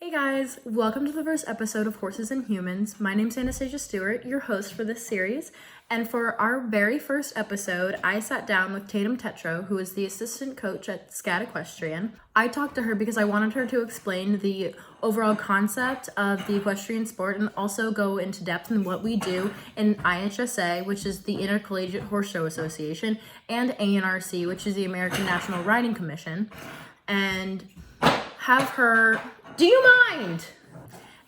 Hey guys, welcome to the first episode of Horses and Humans. My name's Anastasia Stewart, your host for this series. And for our very first episode, I sat down with Tatum Tetro, who is the assistant coach at SCAD Equestrian. I talked to her because I wanted her to explain the overall concept of the equestrian sport and also go into depth in what we do in IHSA, which is the Intercollegiate Horse Show Association, and ANRC, which is the American National Riding Commission. And have her, do you mind?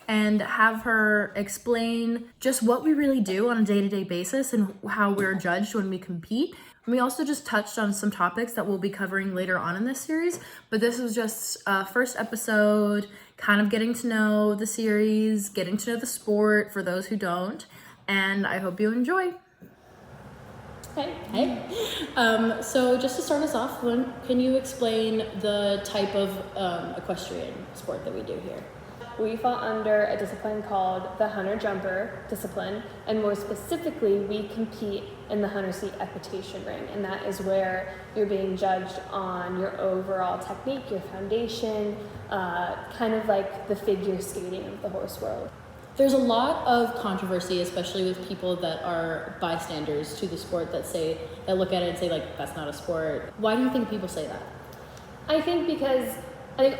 And have her explain just what we really do on a day-to-day basis and how we're judged when we compete. And we also just touched on some topics that we'll be covering later on in this series, but this was just a first episode, kind of getting to know the series, getting to know the sport for those who don't, and I hope you enjoy. Hey. So just to start us off, can you explain the type of equestrian sport that we do here? We fall under a discipline called the hunter-jumper discipline, and more specifically, we compete in the hunter seat equitation ring, and that is where you're being judged on your overall technique, your foundation, kind of like the figure skating of the horse world. There's a lot of controversy, especially with people that are bystanders to the sport that look at it and say, like, that's not a sport. Why do you think people say that? I think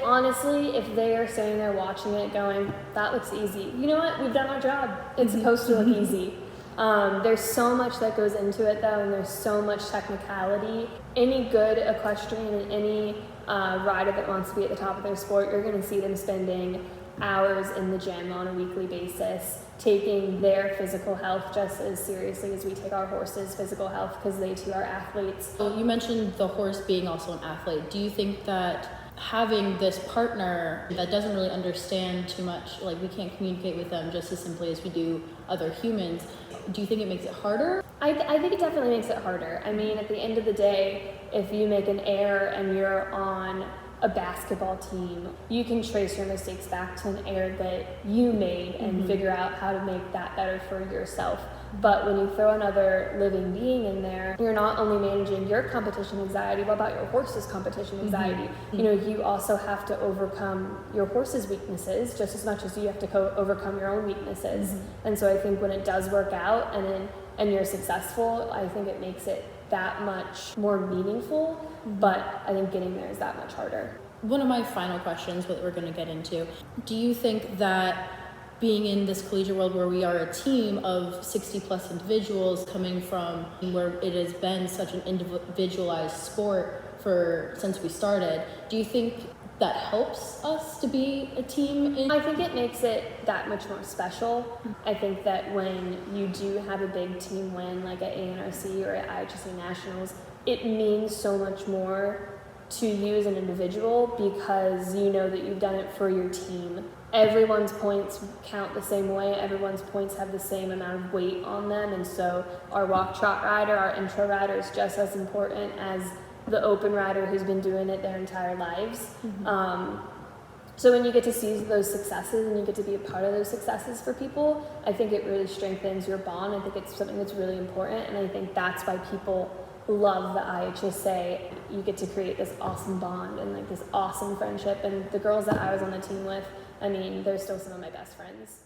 honestly, if they are sitting there watching it going, that looks easy, you know what? We've done our job. It's supposed to look easy. There's so much that goes into it, though, and there's so much technicality. Any good equestrian and any rider that wants to be at the top of their sport, you're going to see them spending hours in the gym on a weekly basis, taking their physical health just as seriously as we take our horses' physical health, because they too are athletes. So you mentioned the horse being also an athlete. Do you think that having this partner that doesn't really understand too much, like we can't communicate with them just as simply as we do other humans, do you think it makes it harder? I think it definitely makes it harder. I mean, at the end of the day, if you make an error and you're on a basketball team, you can trace your mistakes back to an error that you made and figure out how to make that better for yourself. But when you throw another living being in there, you're not only managing your competition anxiety, what about your horse's competition anxiety? You know, you also have to overcome your horse's weaknesses just as much as you have to overcome your own weaknesses. And so I think when it does work out and you're successful, I think it makes it that much more meaningful, but I think getting there is that much harder. One of my final questions, what we're going to get into, do you think that being in this collegiate world where we are a team of 60 plus individuals coming from where it has been such an individualized sport since we started, do you think that helps us to be a team? I think it makes it that much more special. I think that when you do have a big team win, like at ANRC or at IHSA Nationals, it means so much more to you as an individual because you know that you've done it for your team. Everyone's points count the same way. Everyone's points have the same amount of weight on them. And so our walk trot rider, our intro rider is just as important as the open rider who's been doing it their entire lives. So when you get to see those successes and you get to be a part of those successes for people, I think it really strengthens your bond. I think it's something that's really important, and I think that's why people love the IHSA. You get to create this awesome bond and like this awesome friendship, and the girls that I was on the team with, I mean, they're still some of my best friends.